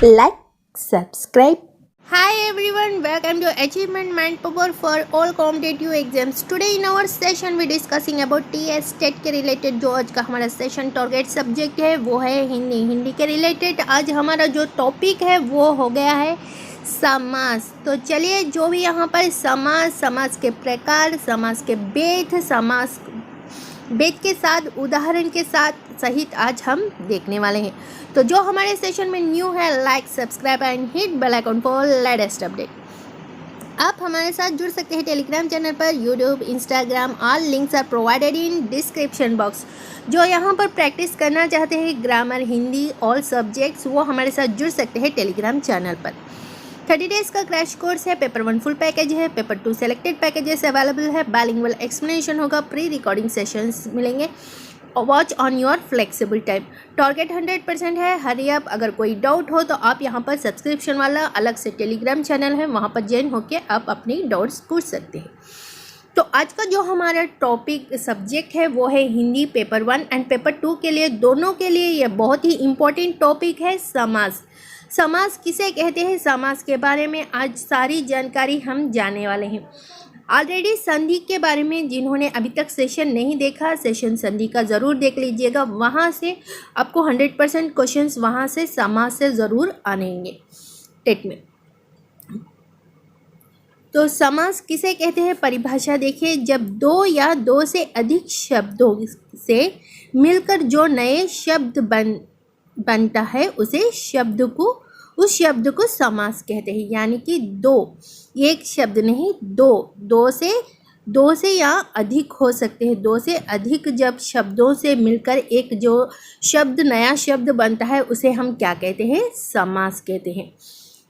like, subscribe. Hi everyone, welcome to Achievement Mind Power for all competitive exams. Today in our session we discussing about TS state के related जो आज का हमारा session target subject है वो है हिंदी के रिलेटेड आज हमारा जो टॉपिक है वो हो गया है समास। तो चलिए जो भी यहाँ पर समास के प्रकार, समास के भेद, समास भेद के साथ उदाहरण के साथ सहित आज हम देखने वाले हैं। तो जो हमारे सेशन में न्यू है like, subscribe and hit bell icon for latest update. आप हमारे साथ जुड़ सकते हैं टेलीग्राम चैनल पर, YouTube, Instagram, all links are provided in description box. जो यहाँ पर प्रैक्टिस करना चाहते हैं ग्रामर, हिंदी, ऑल सब्जेक्ट्स, वो हमारे साथ जुड़ सकते हैं टेलीग्राम चैनल पर। 30 डेज का क्रैश कोर्स है, पेपर 1 फुल पैकेज है, पेपर 2 सेलेक्टेड पैकेजेस अवेलेबल है, बाइलिंगुअल एक्सप्लेनेशन होगा, प्री रिकॉर्डिंग सेशंस मिलेंगे, watch on your flexible time. Target 100% है। हरी अप, अगर कोई डाउट हो तो आप यहाँ पर सब्सक्रिप्शन वाला अलग से टेलीग्राम चैनल है, वहाँ पर ज्वाइन होकर आप अपनी डाउट्स पूछ सकते हैं। तो आज का जो हमारा टॉपिक सब्जेक्ट है वो है हिंदी पेपर 1 एंड पेपर 2 के लिए, दोनों के लिए ये बहुत ही इम्पोर्टेंट टॉपिक है समास। समास किसे कहते हैं, समास के बारे में आज सारी जानकारी हम जानने वाले हैं। ऑलरेडी संधि के बारे में जिन्होंने अभी तक सेशन नहीं देखा, सेशन संधि का ज़रूर देख लीजिएगा, वहाँ से आपको 100% क्वेश्चंस वहाँ से समास से ज़रूर आनेंगे टेट में। तो समास किसे कहते हैं, परिभाषा देखिए, जब दो या दो से अधिक शब्दों से मिलकर जो नए शब्द बनता है उस शब्द को समास कहते हैं। यानी कि दो, एक शब्द नहीं, दो से या अधिक हो सकते हैं, दो से अधिक जब शब्दों से मिलकर एक जो शब्द, नया शब्द बनता है उसे हम क्या कहते हैं, समास कहते हैं।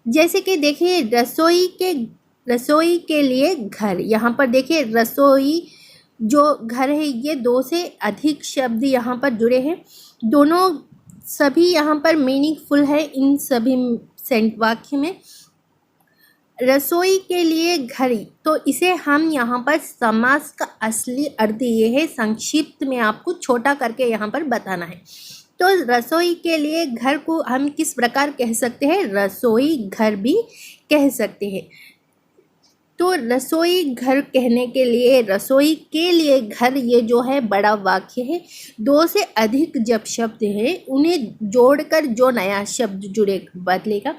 जैसे कि देखिए रसोई के लिए घर, यहाँ पर देखिए रसोई जो घर है ये दो से अधिक शब्द यहाँ पर जुड़े हैं, दोनों सभी यहाँ पर मीनिंगफुल है। इन सभी वाक्य में रसोई के लिए घड़ी, तो इसे हम यहाँ पर समास का असली अर्थ ये है, संक्षिप्त में आपको छोटा करके यहाँ पर बताना है। तो रसोई के लिए घर को हम किस प्रकार कह सकते हैं, रसोई घर भी कह सकते हैं। तो रसोई घर कहने के लिए, रसोई के लिए घर, ये जो है बड़ा वाक्य है। दो से अधिक जब शब्द है उन्हें जोड़कर जो नया शब्द जुड़े बदलेगा,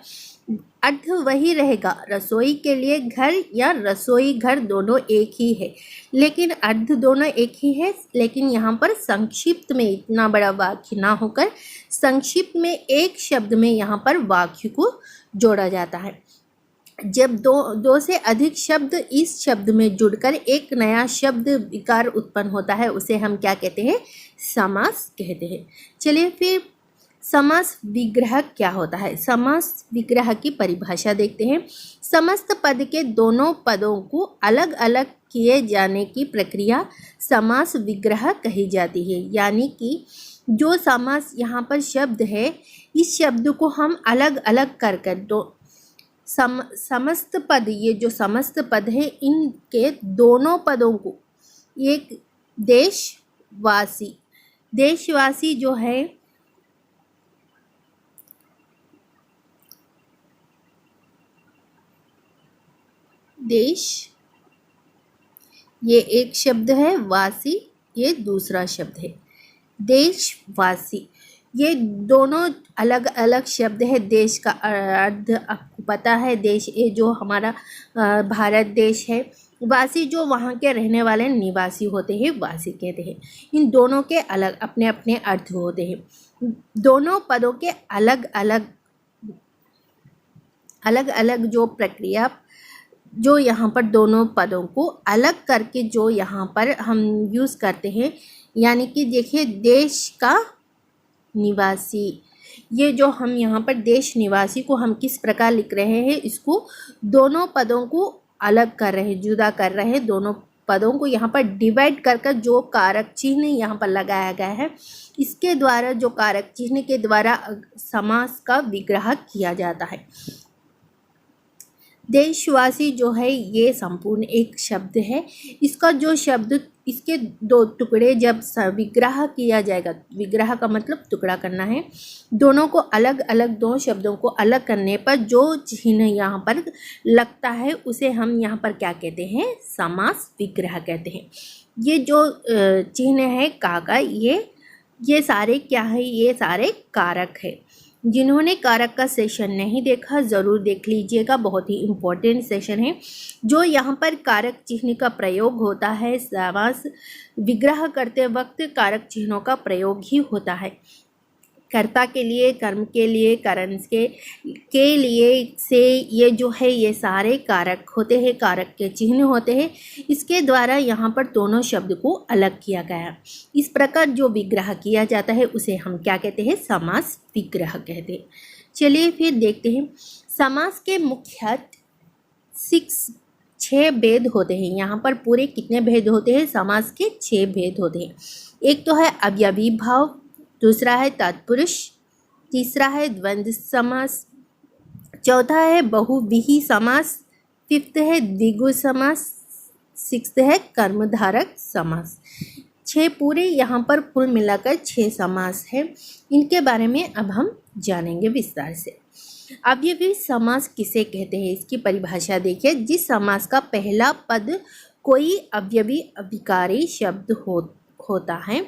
अर्थ वही रहेगा। रसोई के लिए घर या रसोई घर दोनों एक ही है, लेकिन अर्थ दोनों एक ही है। लेकिन यहाँ पर संक्षिप्त में, इतना बड़ा वाक्य ना होकर संक्षिप्त में एक शब्द में यहाँ पर वाक्य को जोड़ा जाता है। जब दो से अधिक शब्द इस शब्द में जुड़कर एक नया शब्द विकार उत्पन्न होता है उसे हम क्या कहते हैं, समास कहते हैं। चलिए फिर समास विग्रह क्या होता है, समास विग्रह की परिभाषा देखते हैं। समस्त पद के दोनों पदों को अलग अलग किए जाने की प्रक्रिया समास विग्रह कही जाती है। यानी कि जो समास यहाँ पर शब्द है, इस शब्द को हम अलग अलग कर समस्त पद, ये जो समस्त पद है इनके दोनों पदों को, एक देशवासी जो है, देश ये एक शब्द है, वासी ये दूसरा शब्द है। देशवासी ये दोनों अलग अलग शब्द है। देश का अर्थ आपको पता है, देश ये जो हमारा भारत देश है, वासी जो वहाँ के रहने वाले निवासी होते हैं, वासी कहते हैं। इन दोनों के अलग अपने अपने अर्थ होते हैं। दोनों पदों के अलग अलग जो प्रक्रिया, जो यहाँ पर दोनों पदों को अलग करके जो यहाँ पर हम यूज़ करते हैं। यानी कि देखिए देश का निवासी, ये जो हम यहाँ पर देश निवासी को हम किस प्रकार लिख रहे हैं, इसको दोनों पदों को अलग कर रहे हैं, जुदा कर रहे हैं। दोनों पदों को यहाँ पर डिवाइड कर जो कारक चिन्ह यहाँ पर लगाया गया है, इसके द्वारा, जो कारक चिन्ह के द्वारा समास का विग्रह किया जाता है। देशवासी जो है ये संपूर्ण एक शब्द है। इसका जो शब्द, इसके दो टुकड़े जब विग्रह किया जाएगा, विग्रह का मतलब टुकड़ा करना है, दोनों को अलग अलग, दो शब्दों को अलग करने पर जो चिन्ह यहाँ पर लगता है उसे हम यहाँ पर क्या कहते हैं, समास विग्रह कहते हैं। ये जो चिन्ह है का का, ये सारे क्या है, ये सारे कारक है। जिन्होंने कारक का सेशन नहीं देखा ज़रूर देख लीजिएगा, बहुत ही इम्पोर्टेंट सेशन है। जो यहाँ पर कारक चिन्ह का प्रयोग होता है, समास विग्रह करते वक्त कारक चिन्हों का प्रयोग ही होता है। कर्ता के लिए, कर्म के लिए, कारण के लिए से, ये जो है ये सारे कारक होते हैं, कारक के चिन्ह होते हैं। इसके द्वारा यहाँ पर दोनों शब्द को अलग किया गया। इस प्रकार जो विग्रह किया जाता है उसे हम क्या कहते हैं, समास विग्रह कहते हैं। चलिए फिर देखते हैं। समास के मुख्य 6 भेद होते हैं। यहाँ पर पूरे कितने भेद होते हैं, समास के 6 भेद होते हैं। एक तो है अवयवी भाव, दूसरा है तत्पुरुष, तीसरा है द्वंद्व समास, चौथा है बहुव्रीहि समास, फिफ्थ है द्विगु समास, सिक्स्थ है कर्मधारक समास। 6 पूरे यहाँ पर कुल मिलाकर 6 समास है। इनके बारे में अब हम जानेंगे विस्तार से। अवयवी समास किसे कहते हैं, इसकी परिभाषा देखिए। जिस समास का पहला पद कोई अवयवी अभिकारी शब्द होता है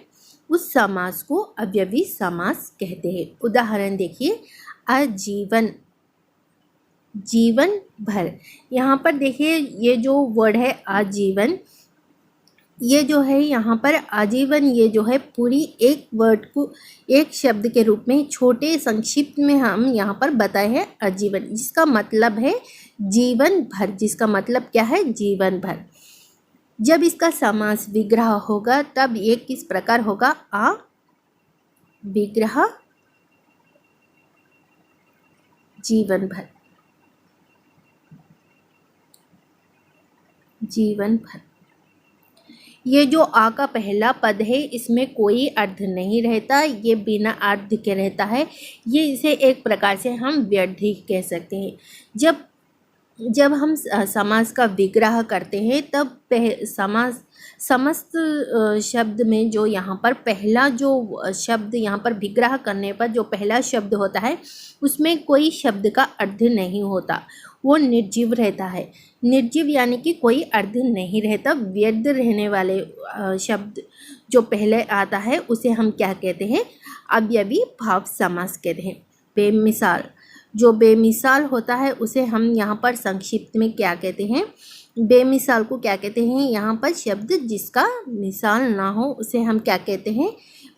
उस समास को अवयवी समास कहते हैं। उदाहरण देखिए, आजीवन, जीवन भर। यहाँ पर देखिए ये जो वर्ड है आजीवन, ये जो है यहाँ पर आजीवन, ये जो है पूरी एक वर्ड को एक शब्द के रूप में छोटे संक्षिप्त में हम यहाँ पर बताए हैं आजीवन, जिसका मतलब है जीवन भर। जिसका मतलब क्या है, जीवन भर। जब इसका समास विग्रह होगा तब ये किस प्रकार होगा, आ विग्रह जीवन भर, जीवन भर। ये जो आ का पहला पद है इसमें कोई अर्थ नहीं रहता, ये बिना अर्थ के रहता है। ये इसे एक प्रकार से हम व्यर्थ ही कह सकते हैं। जब हम समास का विग्रह करते हैं तब समास समस्त शब्द में जो यहाँ पर पहला जो शब्द, यहाँ पर विग्रह करने पर जो पहला शब्द होता है उसमें कोई शब्द का अर्थ नहीं होता, वो निर्जीव रहता है। निर्जीव यानी कि कोई अर्थ नहीं रहता, व्यर्थ रहने वाले शब्द जो पहले आता है उसे हम क्या कहते हैं, अवयवी भाव समास कहते हैं। बेमिसाल, जो बेमिसाल होता है उसे हम यहाँ पर संक्षिप्त में क्या कहते हैं, बेमिसाल को क्या कहते हैं, यहाँ पर शब्द जिसका मिसाल ना हो उसे हम क्या कहते हैं,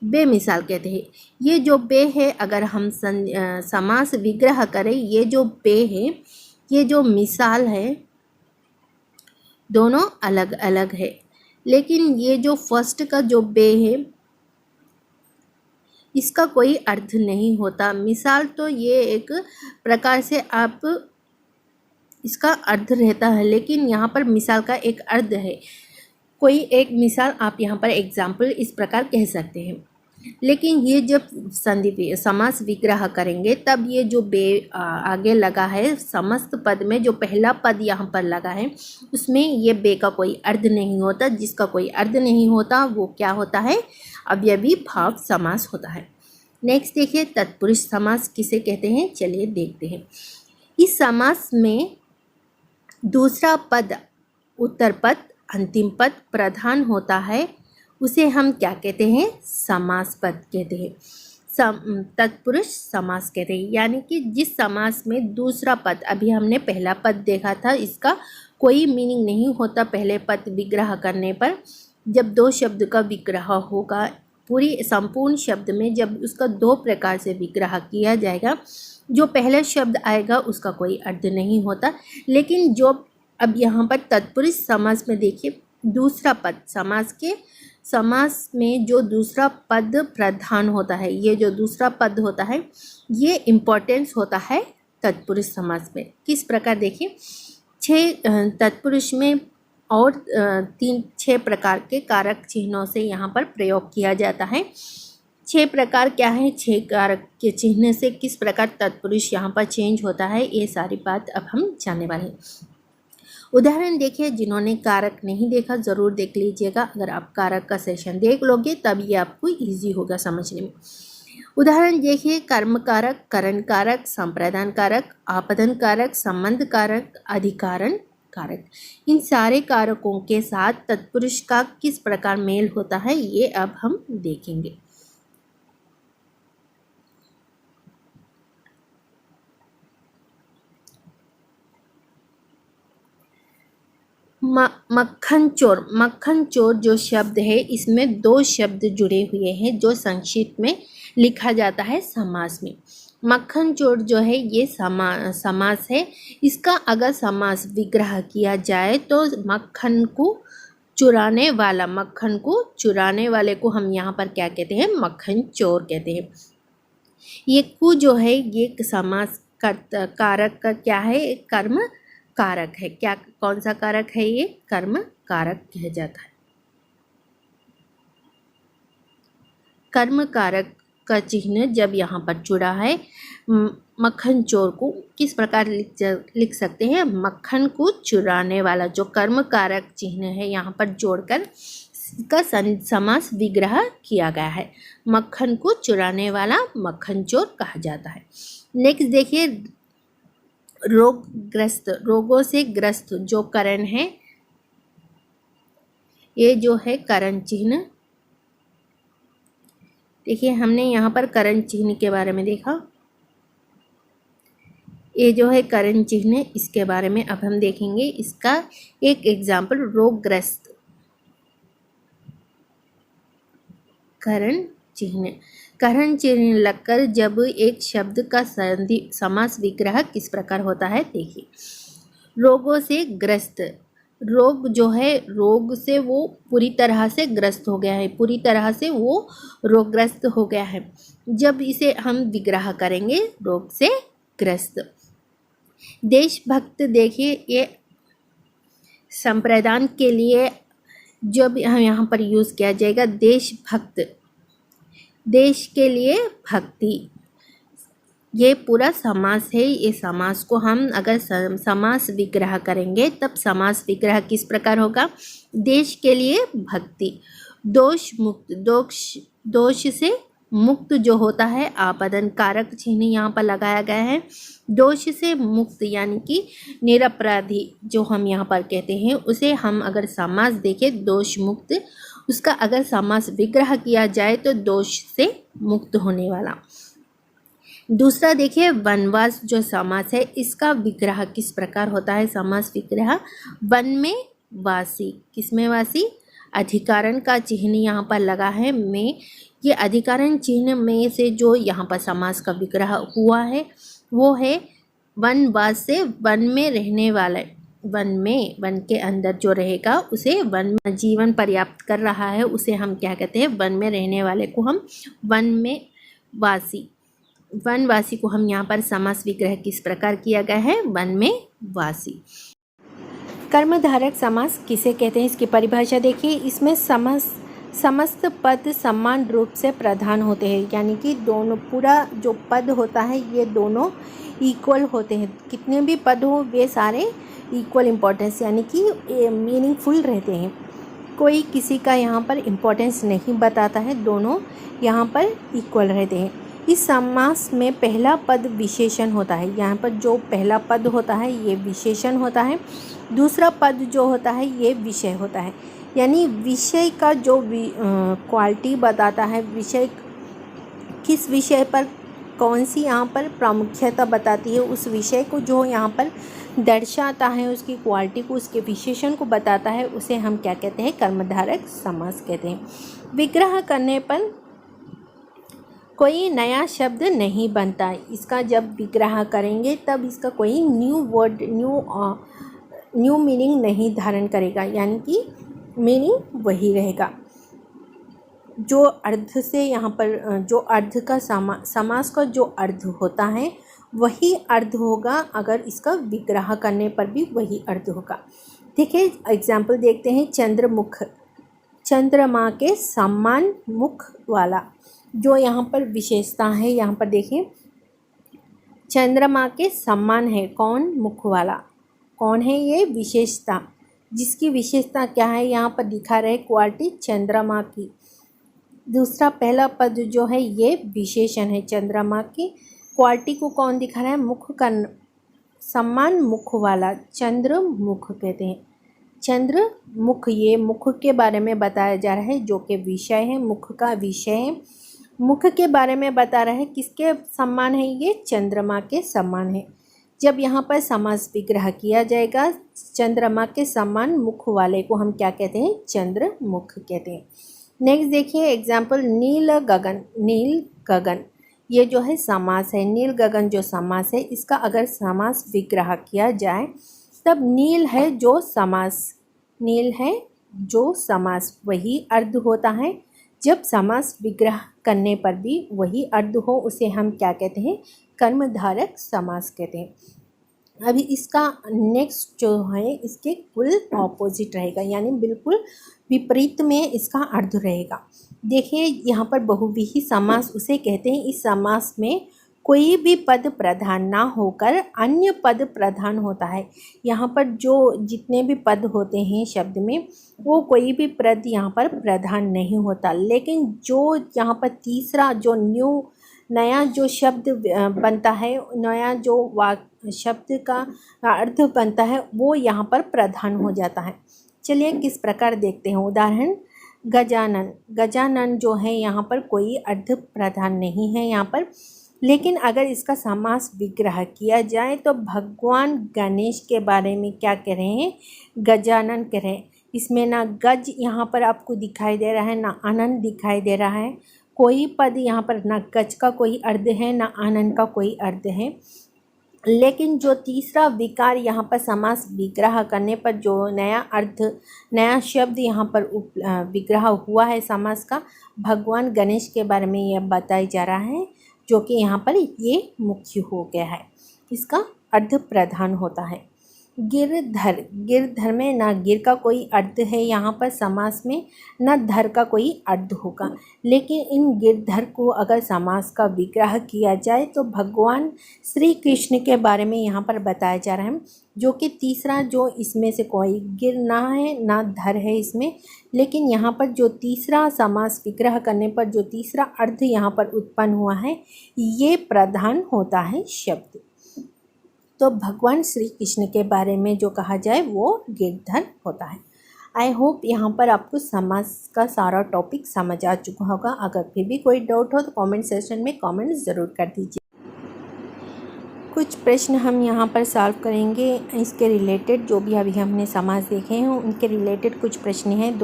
बेमिसाल कहते हैं। ये जो बे है, अगर हम समास विग्रह करें, ये जो बे है, ये जो मिसाल है, दोनों अलग अलग है। लेकिन ये जो फर्स्ट का जो बे है इसका कोई अर्थ नहीं होता। मिसाल तो ये एक प्रकार से आप इसका अर्थ रहता है, लेकिन यहाँ पर मिसाल का एक अर्थ है। कोई एक मिसाल आप यहाँ पर एग्जाम्पल इस प्रकार कह सकते हैं। लेकिन ये जब संधि समास विग्रह करेंगे तब ये जो बे आगे लगा है, समस्त पद में जो पहला पद यहाँ पर लगा है उसमें ये बे का कोई अर्थ नहीं होता। जिसका कोई अर्थ नहीं होता वो क्या होता है, अवयवी भाव समास होता है। नेक्स्ट देखिए, तत्पुरुष समास किसे कहते हैं, चलिए देखते हैं। इस समास में दूसरा पद, उत्तर पद, अंतिम पद प्रधान होता है, उसे हम क्या कहते हैं, समास पद कहते हैं। तत्पुरुष समास कहते हैं। यानी कि जिस समास में दूसरा पद, अभी हमने पहला पद देखा था, इसका कोई मीनिंग नहीं होता पहले पद विग्रह करने पर। जब 2 शब्द का विग्रह होगा, पूरी संपूर्ण शब्द में जब उसका 2 प्रकार से विग्रह किया जाएगा, जो पहला शब्द आएगा उसका कोई अर्थ नहीं होता। लेकिन जो अब यहाँ पर तत्पुरुष समास में देखिए, दूसरा पद, समास में जो दूसरा पद प्रधान होता है, ये जो दूसरा पद होता है ये इम्पोर्टेंस होता है तत्पुरुष समास में। किस प्रकार देखिए, 6 तत्पुरुष में और 6 प्रकार के कारक चिन्हों से यहाँ पर प्रयोग किया जाता है। छह प्रकार क्या है, छह कारक के चिन्ह से किस प्रकार तत्पुरुष यहाँ पर चेंज होता है, ये सारी बात अब हम जानने वाले हैं। उदाहरण देखिए, जिन्होंने कारक नहीं देखा ज़रूर देख लीजिएगा। अगर आप कारक का सेशन देख लोगे तब ये आपको इजी होगा समझने में। उदाहरण देखिए, कर्म कारक, करण कारक, संप्रदान कारक, आपदन कारक, संबंध कारक, अधिकारण कारक। इन सारे कारकों के साथ तत्पुरुष का किस प्रकार मेल होता है ये अब हम देखेंगे। मक्खन चोर, मक्खन चोर जो शब्द है इसमें दो शब्द जुड़े हुए हैं जो संक्षिप्त में लिखा जाता है समास में। मक्खन चोर जो है ये समास है। इसका अगर समास विग्रह किया जाए तो मक्खन को चुराने वाला, मक्खन को चुराने वाले को हम यहाँ पर क्या कहते हैं, मक्खन चोर कहते हैं। ये कु जो है ये समास कारक का क्या है, कर्म कारक है। क्या, कौन सा कारक है ये, कर्म कारक कहा जाता है। कर्म कारक का चिन्ह जब यहाँ पर जुड़ा है, मक्खन चोर को किस प्रकार लिख सकते हैं, मक्खन को चुराने वाला। जो कर्म कारक चिन्ह है यहाँ पर जोड़कर इसका समास विग्रह किया गया है। मक्खन को चुराने वाला मक्खन चोर कहा जाता है। नेक्स्ट देखिए, रोगग्रस्त, रोगों से ग्रस्त जो करण है, ये जो है करण चिन्ह। देखिए हमने यहाँ पर करण चिन्ह के बारे में देखा, ये जो है करण चिन्ह, इसके बारे में अब हम देखेंगे। इसका एक एग्जाम्पल, रोगग्रस्त करण चिन्ह। करण चिन्ह लगकर जब एक शब्द का समास विग्रह किस प्रकार होता है देखिए। रोगों से ग्रस्त, रोग जो है, रोग से वो पूरी तरह से ग्रस्त हो गया है, पूरी तरह से वो रोगग्रस्त हो गया है। जब इसे हम विग्रह करेंगे, रोग से ग्रस्त। देशभक्त देखिए, ये संप्रदान के लिए जब यहाँ पर यूज़ किया जाएगा, देशभक्त, देश के लिए भक्ति, ये पूरा समास है। ये समास को हम अगर समास विग्रह करेंगे तब समास विग्रह किस प्रकार होगा, देश के लिए भक्ति। दोष मुक्त, दोष से मुक्त जो होता है, आपदन कारक चिन्ह यहाँ पर लगाया गया है। दोष से मुक्त यानी कि निरपराधी जो हम यहाँ पर कहते हैं, उसे हम अगर समास देखें दोष मुक्त, उसका अगर समास विग्रह किया जाए तो दोष से मुक्त होने वाला। दूसरा देखिए, वनवास जो समास है, इसका विग्रह किस प्रकार होता है, समास विग्रह। वन में वासी, किसमें वासी, अधिकारण का चिन्ह यहाँ पर लगा है में। ये अधिकारण चिन्ह में से जो यहाँ पर समास का विग्रह हुआ है वो है वनवास से, वन में रहने वाला, वन में, वन के अंदर जो रहेगा उसे, वन में जीवन पर्याप्त कर रहा है उसे हम क्या कहते हैं, वन में रहने वाले को हम वन में वासी, वनवासी को हम यहाँ पर समास विग्रह किस प्रकार किया गया है, वन में वासी। कर्मधारक समास किसे कहते हैं, इसकी परिभाषा देखिए। इसमें समस्त पद समान रूप से प्रधान होते हैं, यानी कि दोनों, पूरा जो पद होता है ये दोनों इक्वल होते हैं। कितने भी पद हो वे सारे इक्वल इम्पोर्टेंस यानी कि मीनिंगफुल रहते हैं। कोई किसी का यहाँ पर इम्पोर्टेंस नहीं बताता है, दोनों यहाँ पर इक्वल रहते हैं। इस समास में पहला पद विशेषण होता है, यहाँ पर जो पहला पद होता है ये विशेषण होता है, दूसरा पद जो होता है ये विषय होता है। यानी विषय का जो क्वालिटी बताता है, विषय किस विषय पर कौन सी यहाँ पर प्रामुख्यता बताती है, उस विषय को जो यहाँ पर दर्शाता है, उसकी क्वालिटी को, उसके विशेषण को बताता है, उसे हम क्या कहते हैं, कर्मधारक समास कहते हैं। विग्रह करने पर कोई नया शब्द नहीं बनता, इसका जब विग्रह करेंगे तब इसका कोई न्यू वर्ड, न्यू मीनिंग नहीं धारण करेगा, यानी कि मीनिंग वही रहेगा। जो अर्थ से यहाँ पर जो अर्थ का समास का जो अर्थ होता है वही अर्थ होगा, अगर इसका विग्रह करने पर भी वही अर्थ होगा। देखिए एग्जाम्पल देखते हैं, चंद्रमुख, चंद्रमा के समान मुख वाला। जो यहाँ पर विशेषता है, यहाँ पर देखिए, चंद्रमा के समान है कौन? मुख वाला। कौन है ये? विशेषता। जिसकी विशेषता क्या है यहाँ पर दिखा रहे, क्वालिटी चंद्रमा की। दूसरा पहला पद जो है ये विशेषण है चंद्रमा की। क्वालिटी को कौन दिखा रहा है? मुख का समान मुख वाला, चंद्र मुख कहते हैं। चंद्र मुख, ये मुख के बारे में बताया जा रहा है, जो कि विषय है, मुख का विषय है। मुख के बारे में बता रहा है, किसके समान है ये? चंद्रमा के समान है। जब यहाँ पर समास विग्रह किया जाएगा, चंद्रमा के समान मुख वाले को हम क्या कहते हैं? चंद्र मुख कहते हैं। नेक्स्ट देखिए एग्जाम्पल, नील गगन। नील गगन ये जो है समास है। नील गगन जो समास है, इसका अगर समास विग्रह किया जाए तब नील है जो समास, नील है जो समास, वही अर्ध होता है। जब समास विग्रह करने पर भी वही अर्ध हो, उसे हम क्या कहते हैं? कर्मधारक समास कहते हैं। अभी इसका नेक्स्ट जो है, इसके कुल ऑपोजिट रहेगा, यानी बिल्कुल विपरीत में इसका अर्थ रहेगा। देखिए यहाँ पर बहुव्रीहि समास उसे कहते हैं, इस समास में कोई भी पद प्रधान ना होकर अन्य पद प्रधान होता है। यहाँ पर जो जितने भी पद होते हैं शब्द में, वो कोई भी पद यहाँ पर प्रधान नहीं होता। लेकिन जो यहाँ पर तीसरा जो नया जो शब्द बनता है, नया जो शब्द का अर्थ बनता है, वो यहाँ पर प्रधान हो जाता है। चलिए किस प्रकार देखते हैं। उदाहरण, गजानन। गजानन जो है यहाँ पर कोई अर्थ प्रधान नहीं है यहाँ पर, लेकिन अगर इसका समास विग्रह किया जाए तो भगवान गणेश के बारे में क्या कह रहे हैं? गजानन कह रहे हैं। इसमें ना गज यहाँ पर आपको दिखाई दे रहा है, ना आनंद दिखाई दे रहा है। कोई पद यहाँ पर ना गज का कोई अर्थ है, ना आनंद का कोई अर्थ है। लेकिन जो तीसरा विकार यहाँ पर समास विग्रह करने पर जो नया अर्थ, नया शब्द यहाँ पर विग्रह हुआ है समास का, भगवान गणेश के बारे में यह बताया जा रहा है, जो कि यहाँ पर ये मुख्य हो गया है, इसका अर्थ प्रधान होता है। गिरधर। गिरधर में ना गिर का कोई अर्थ है यहाँ पर समास में, ना धर का कोई अर्थ होगा। लेकिन इन गिरधर को अगर समास का विग्रह किया जाए तो भगवान श्री कृष्ण के बारे में यहाँ पर बताया जा रहा है, जो कि तीसरा जो इसमें से कोई गिर ना है ना धर है इसमें। लेकिन यहाँ पर जो तीसरा समास विग्रह करने पर जो तीसरा अर्थ यहाँ पर उत्पन्न हुआ है, ये प्रधान होता है शब्द। तो भगवान श्री कृष्ण के बारे में जो कहा जाए वो गिरधर होता है। आई होप यहाँ पर आपको समास का सारा टॉपिक समझ आ चुका होगा। अगर फिर भी कोई डाउट हो तो कमेंट सेक्शन में कमेंट ज़रूर कर दीजिए। कुछ प्रश्न हम यहाँ पर सॉल्व करेंगे इसके रिलेटेड, जो भी अभी हमने समास देखे हैं उनके रिलेटेड कुछ प्रश्न हैं।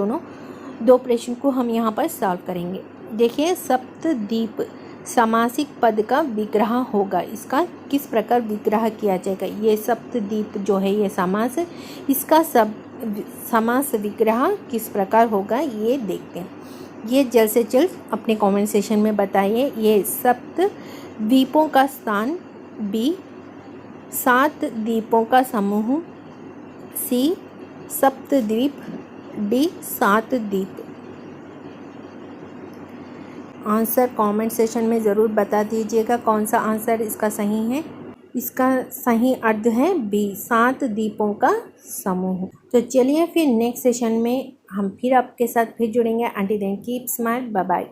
दो प्रश्न को हम यहाँ पर सॉल्व करेंगे। देखिए, सप्तद्वीप समासिक पद का विग्रह होगा, इसका किस प्रकार विग्रह किया जाएगा? ये सप्तद्वीप जो है ये समास है, इसका समास विग्रह किस प्रकार होगा ये देखते हैं। ये जल्द से जल्द अपने कमेंट सेशन में बताइए। ये सप्तद्वीपों का स्थान, बी 7 द्वीपों का समूह, सी सप्तद्वीप, डी 7 द्वीप। आंसर कमेंट सेशन में ज़रूर बता दीजिएगा कौन सा आंसर इसका सही है। इसका सही अर्थ है बी 7 द्वीपों का समूह। तो चलिए फिर नेक्स्ट सेशन में हम फिर आपके साथ फिर जुड़ेंगे। Until then keep smile, bye bye.